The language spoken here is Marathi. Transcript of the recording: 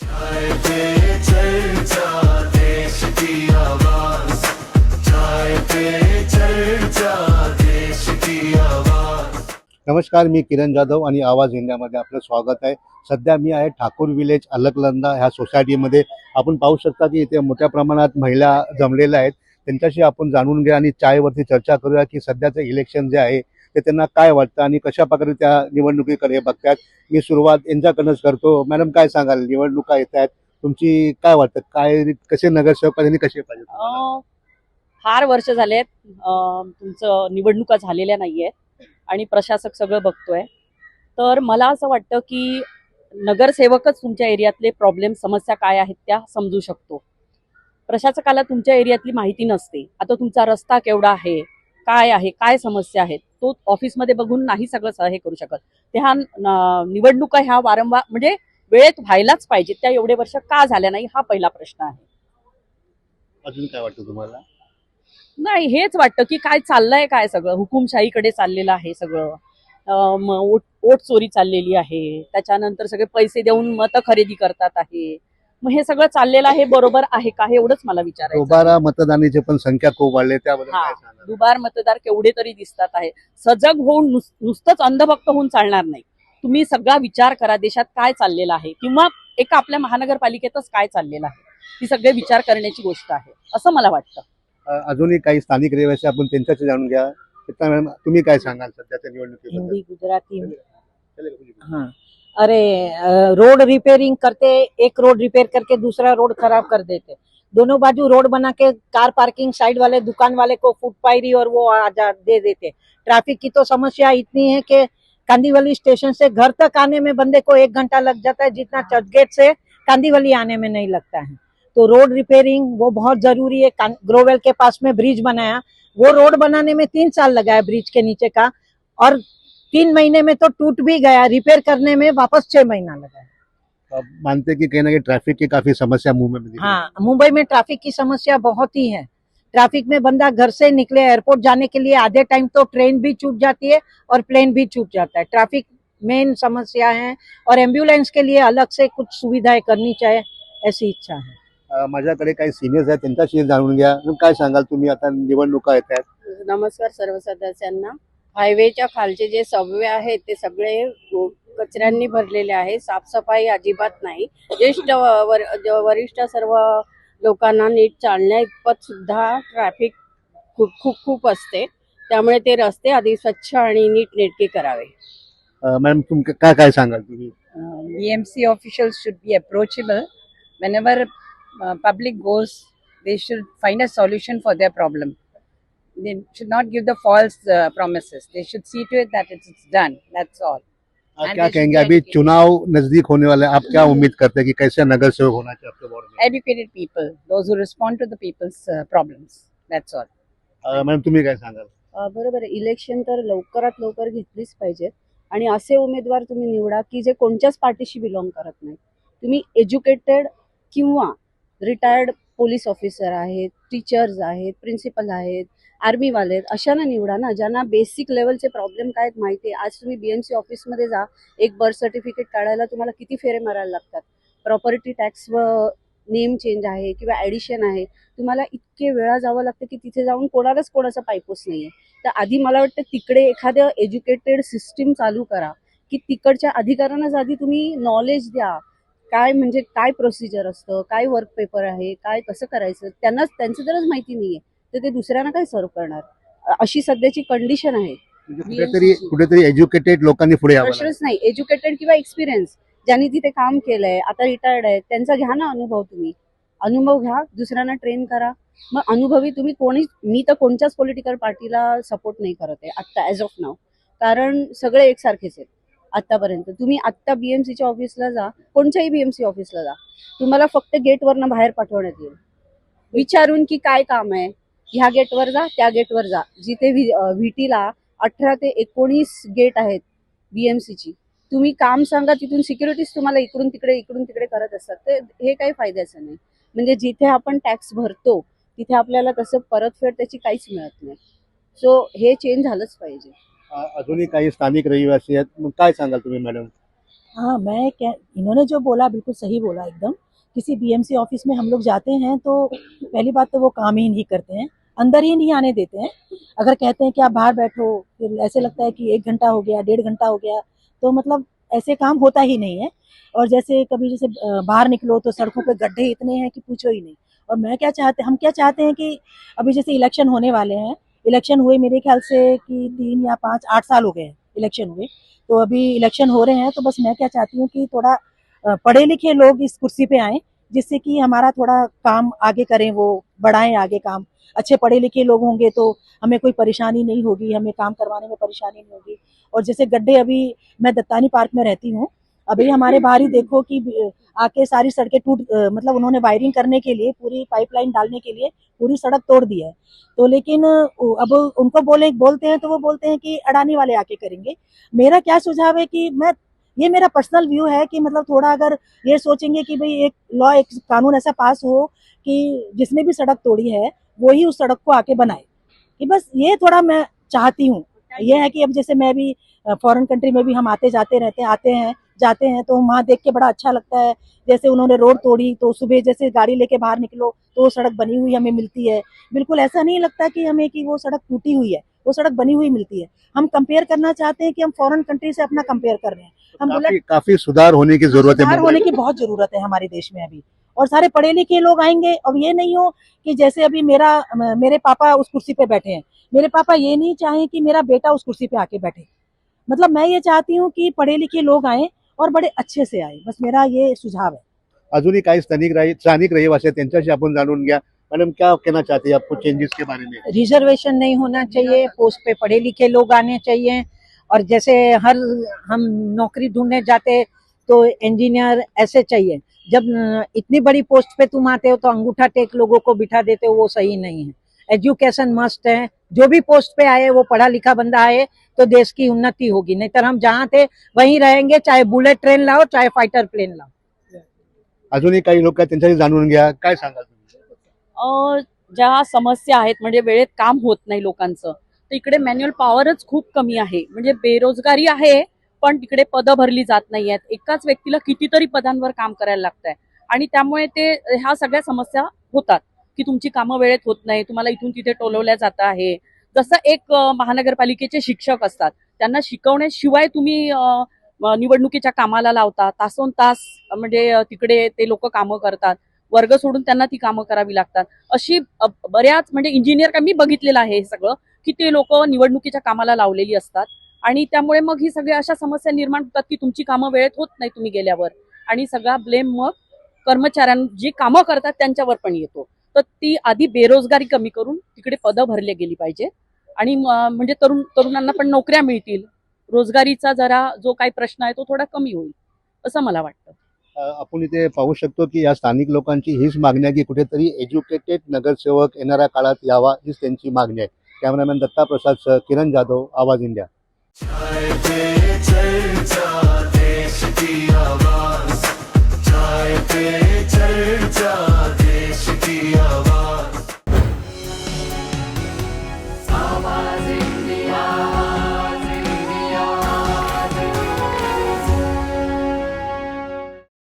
चाय पे चर्चा देश की आवाज, चाय पे चर्चा देश की आवाज। नमस्कार, मी किरण जाधव आणि आवाज इंडियामध्ये आपलं स्वागत आहे. सध्या मी आहे ठाकूर विलेज अलकनंदा ह्या सोसायटीमध्ये. आपण पाहू शकता की इथे मोठ्या प्रमाणात महिला जमलेल्या आहेत. त्यांच्याशी आपण जाणून घ्या आणि चायवरती चर्चा करूया की सध्याचं इलेक्शन जे आहे ते त्यांना काय वाटतं आणि कशा प्रकारे त्या निवडणुकीकडे बघतात. मी सुरुवात यांच्याकडनंच करतो. मॅडम, काय सांगाल, निवडणुका येत आहेत, तुमची काय वाटतं, काय कसे नगरसेवक आणि कसे पाहिजे तुम्हाला? फार वर्ष झालेत तुमचं निवडणुका झालेल्या नाहीयेत आणि प्रशासक सगळं बघतोय. तर मला असं वाटतं की नगरसेवकच तुमच्या एरियातले प्रॉब्लेम समस्या काय आहेत त्या समजू शकतो. प्रशासकाला तुमच्या एरियातली माहिती नसते. आता तुमचा रस्ता केवढा आहे, काय आहे, काय समस्या आहेत, तो ऑफिसमध्ये बघून नाही सगळं हे करू शकत. त्या निवडणुका ह्या वारंवार म्हणजे वेळेत व्हायलाच पाहिजे, त्या एवढे वर्ष का झाल्या नाही हा पहिला प्रश्न आहे. अजून काय वाटतं तुम्हाला? नाही, हेच वाटतं की काय चाललंय, काय सगळं हुकुमशाहीकडे चाललेलं आहे सगळं. वोट चोरी चाललेली आहे, त्याच्यानंतर सगळे पैसे देऊन मतं खरेदी करतात आहे. मग हे सगळं चाललेलं आहे, बरोबर आहे का, हे एवढंच मला विचारायचं आहे. दोबारा मतदानाची पण संख्या खूप वाढली, त्याबद्दल हा, काय सांगाल? दुबार मतदार केवढे तरी दिसतात आहे. सजग होऊन नुसतंच अंधभक्त होऊन चालणार नाही. तुम्ही सगळा विचार करा, देशात काय चाललेलं आहे किंवा एका आपल्या महानगरपालिकेतच काय चाललेलं आहे, ही सगळे विचार करण्याची गोष्ट आहे असं मला वाटतं. अजूनही काही स्थानिक रहिवासी आपण त्यांच्याशी जाणून घ्या. मॅडम, तुम्ही काय सांगाल सध्याच्या निवडणुकीबद्दल? हिंदी गुजराती में। चलेगा. हाँ, अरे रोड रिपेयरिंग करते, एक रोड रिपेयर करके दूसरा रोड खराब कर देते। दोनों बाजू रोड बना के कार पार्किंग साइड वाले दुकान वाले को फुट पायरी और वो आजा दे देते। ट्रैफिक की तो समस्या इतनी है कि कांदीवली स्टेशन से घर तक आने में बंदे को 1 घंटा लग जाता है, जितना चर्चगेट से कांदीवली आने में नहीं लगता है। तो रोड रिपेयरिंग वो बहुत जरूरी है। ग्रोवेल के पास में ब्रिज बनाया, वो रोड बनाने में 3 साल लगा है ब्रिज के नीचे का, और 3 महीने में तो टूट भी गया। रिपेयर करने में वापस 6 महीना लगा है। आप मानते कि कहीं ना कहीं ट्रैफिक की काफी समस्या मुंबई में दिख रही है? हाँ, मुंबई में ट्रैफिक की समस्या बहुत ही है। ट्रैफिक में बंदा घर से निकले एयरपोर्ट जाने के लिए आधे टाइम तो ट्रेन भी छूट जाती है और प्लेन भी छूट जाता है। ट्रैफिक मेन समस्या है, और एम्बुलेंस के लिए अलग से कुछ सुविधाएं करनी चाहिए, ऐसी इच्छा है। माझ्याकडे काही सिनियर्स आहेत, त्यांच्याशी जाणून घ्या. मग काय सांगाल तुम्ही, आता निवडणुका येत आहेत? नमस्कार सर्व सदस्यांना. हायवेच्या खालचे जे सबवे आहेत ते सगळे कचऱ्यांनी भरलेले आहे. साफसफाई अजिबात नाही. ज्येष्ठ वरिष्ठ सर्व लोकांना नीट चालण्या इतपत सुद्धा ट्रॅफिक खूप खूप खूप असते. त्यामुळे ते रस्ते आधी स्वच्छ आणि नीटनेटके करावे. मॅडम, तुम काय काय सांगाल तुम्ही? BMC officials should be approachable. Whenever public goes, they should find a solution for their problem. They should not give the false promises. They should see to it that it's done. That's all. आप And क्या they should कहेंगे, be अभी educated. चुनाव नजदीक होने वाला है, आप क्या उम्मीद करते हैं कि कैसे नगर सेवक होना चाहिए आपके वार्ड में? Educated people, those who respond to the people's problems. That's all. Madam, तुम्ही काय सांगाल? बरोबर आहे. इलेक्शन तर लवकरात लवकर घेतलीच पाहिजेत आणि असे उमेदवार तुम्ही निवडा की जे कोणत्याच पार्टीशी बिलॉंग करत नाहीत. तुम्ही एज्युकेटेड किंवा रिटायर्ड पोलीस ऑफिसर आहेत, टीचर्स आहेत, प्रिन्सिपल आहेत, आर्मीवाले आहेत, अशांना निवडा ना, ज्यांना बेसिक लेवलचे प्रॉब्लेम काय आहेत माहिती आहे. आज तुम्ही BMC ऑफिसमध्ये जा, एक बर्थ सर्टिफिकेट काढायला तुम्हाला किती फेरे मारायला लागतात. प्रॉपर्टी टॅक्स व नेम चेंज आहे किंवा ॲडिशन आहे, तुम्हाला इतके वेळा जावं लागतं की तिथे जाऊन कोणालाच कोणाचा पायपोस नाही आहे. तर आधी मला वाटतं तिकडे एखादं एज्युकेटेड सिस्टीम चालू करा की तिकडच्या अधिकाऱ्यांनाच आधी तुम्ही नॉलेज द्या. काय म्हणजे काय प्रोसिजर असतं, काय वर्क पेपर आहे, काय कसं करायचं, त्यांनाच त्यांचं जरच माहिती नाही आहे तर ते दुसऱ्यांना काय सर्व करणार. अशी सध्याची कंडिशन आहे. म्हणजे कुठेतरी एज्युकेटेड लोकांनी पुढे यावं लागेल. प्रश्नच नाही. एज्युकेटेड किंवा एक्सपिरियन्स ज्यांनी तिथे काम केलंय, आता रिटायर्ड आहेत, त्यांचा घ्या ना अनुभव. तुम्ही अनुभव घ्या, दुसऱ्यांना ट्रेन करा. मग अनुभवी तुम्ही मी तर कोणत्याच पॉलिटिकल पार्टीला सपोर्ट नाही करत आहे आत्ता ॲज ऑफ नाव, कारण सगळे एकसारखेच आहेत आत्तापर्यंत. तुम्ही आत्ता BMCच्या ऑफिसला जा, कोणत्याही BMC ऑफिसला जा, तुम्हाला फक्त गेटवरनं बाहेर पाठवण्यात येईल विचारून की काय काम आहे. ह्या गेटवर जा, त्या गेटवर जा. जिथे VTला 18 ते 19 गेट आहेत BMCची, तुम्ही काम सांगा, तिथून सिक्युरिटीज तुम्हाला इकडून तिकडे करत असतात. तर हे काही फायद्याचं नाही. म्हणजे जिथे आपण टॅक्स भरतो तिथे आपल्याला तसं परतफेड त्याची काहीच मिळत नाही. सो हे चेंज झालंच पाहिजे. अजूनही काही स्थानिक रहिवासी आहेत, मग काय सांगाल तुम्ही मॅडम? हाँ, मैं क्या, इन्होंने जो बोला बिल्कुल सही बोला एकदम। किसी बीएमसी ऑफिस में हम लोग जाते हैं तो पहली बात तो वो काम ही नहीं करते हैं, अंदर ही नहीं आने देते हैं। अगर कहते हैं कि आप बाहर बैठो, फिर ऐसे लगता है कि 1 घंटा हो गया, 1.5 घंटा हो गया, तो मतलब ऐसे काम होता ही नहीं है। और जैसे कभी जैसे बाहर निकलो तो सड़कों पे गड्ढे इतने हैं कि पूछो ही नहीं। और हम क्या चाहते हैं कि अभी जैसे इलेक्शन होने वाले हैं, इलेक्शन हुए मेरे ख्याल से कि 3 या 5 8 साल हो गए हैं इलेक्शन हुए। तो अभी इलेक्शन हो रहे हैं, तो बस मैं क्या चाहती हूँ कि थोड़ा पढ़े लिखे लोग इस कुर्सी पे आए, जिससे कि हमारा थोड़ा काम आगे करें, वो बढ़ाएं आगे काम। अच्छे पढ़े लिखे लोग होंगे तो हमें कोई परेशानी नहीं होगी, हमें काम करवाने में परेशानी नहीं होगी। और जैसे गड्ढे, अभी मैं दत्तानी पार्क में रहती हूँ, अभी हमारे बाहर ही देखो कि आके सारी सड़कें मतलब उन्होंने वायरिंग करने के लिए, पूरी पाइपलाइन डालने के लिए पूरी सड़क तोड़ दी है। तो लेकिन अब उनको बोलते हैं तो वो बोलते हैं कि अडानी वाले आके करेंगे। मेरा क्या सुझाव है कि ये मेरा पर्सनल व्यू है कि मतलब थोड़ा अगर ये सोचेंगे कि भाई एक कानून ऐसा पास हो कि जिसने भी सड़क तोड़ी है वो ही उस सड़क को आके बनाए, कि बस ये थोड़ा मैं चाहती हूँ। ये है कि अब जैसे मैं भी फॉरेन कंट्री में भी हम आते जाते रहते हैं, आते हैं जाते हैं, तो वहाँ देख के बड़ा अच्छा लगता है। जैसे उन्होंने रोड तोड़ी तो सुबह जैसे गाड़ी लेके बाहर निकलो तो वो सड़क बनी हुई हमें मिलती है। बिल्कुल ऐसा नहीं लगता कि हमें कि वो सड़क टूटी हुई है, वो सड़क बनी हुई मिलती है। हम कंपेयर करना चाहते हैं कि हम फॉरेन कंट्री से अपना कंपेयर कर रहे हैं। हम काफी सुधार होने की जरूरत है। सुधार होने की बहुत जरूरत है हमारे देश में अभी। और सारे पढ़े लिखे लोग आएंगे। अब ये नहीं हो कि जैसे अभी मेरे पापा उस कुर्सी पे बैठे हैं, मेरे पापा ये नहीं चाहें कि मेरा बेटा उस कुर्सी पे आके बैठे। मतलब मैं ये चाहती हूँ कि पढ़े लिखे लोग आए और बड़े अच्छे से आए, बस मेरा ये सुझाव है। अजूनही काही स्थानिक रहिवासी आहेत, त्यांच्याशी आपण जाणून घ्या। मैडम, क्या कहना चाहते हैं आपको चेंजेस के बारे में? रिजर्वेशन नहीं होना चाहिए, पोस्ट पे पढ़े लिखे लोग आने चाहिए। और जैसे हम नौकरी ढूंढने जाते तो इंजीनियर ऐसे चाहिए। जब इतनी बड़ी पोस्ट पे तुम आते हो तो अंगूठा टेक लोगों को बिठा देते हो, वो सही नहीं है। एजुकेशन मस्ट है, जो भी पोस्ट पे आए वो पढ़ा लिखा बंदा आए तो देश की उन्नति होगी। नहीं तो हम जहाँ थे वहीं रहेंगे, चाहे बुलेट ट्रेन लाओ चाहे फाइटर प्लेन लाओ। अजूनही काही लोक आहेत, त्यांच्याशी जाणून घ्या। काय सांगाल तुम्ही? ज्या समस्या आहेत म्हणजे वेळेत काम होत नाही लोकांचं, तर इकडे मॅन्युअल पॉवरच खूप कमी आहे। म्हणजे बेरोजगारी आहे पण तिकडे पदं भरली जात नाही आहेत। एकाच व्यक्तीला कितीतरी पदांवर काम करायला लागतंय आणि त्यामुळे ह्या सगळ्या समस्या होतात की तुमची कामं वेळेत होत नाही, तुम्हाला इथून तिथे टोलवल्या जात आहे। जसं एक महानगरपालिकेचे शिक्षक असतात, त्यांना शिकवण्याशिवाय तुम्ही निवडणुकीच्या कामाला लावता, तासोन तास म्हणजे तिकडे ते लोक कामं करतात, वर्ग सोडून त्यांना ती कामं करावी लागतात। अशी बऱ्याच म्हणजे इंजिनियर मी बघितलेलं आहे हे सगळं की ते लोक निवडणुकीच्या कामाला लावलेली असतात आणि त्यामुळे मग ही सगळ्या अशा समस्या निर्माण होतात की तुमची कामं वेळेत होत नाही तुम्ही गेल्यावर, आणि सगळा ब्लेम मग कर्मचाऱ्यांना जी कामं करतात त्यांच्यावर पण येतो। तर ती आधी बेरोजगारी कमी करून तिकडे पदं भरले गेली पाहिजे आणि म्हणजे तरुणांना पण नोकऱ्या मिळतील, रोजगारीचा जरा जो काही प्रश्न आहे तो थोडा कमी होईल असं मला वाटतं। आपण इथे पाहू शकतो की या स्थानिक लोकांची हीच मागणी आहे की कुठेतरी एज्युकेटेड नगरसेवक येणाऱ्या काळात यावा, हीच त्यांची मागणी आहे। कॅमेरामॅन दत्ता प्रसाद सह किरण जाधव, आवाज इंडिया। चाय पे चर्चा देश की आवाज, चाय पे चर्चा देश की आवाज।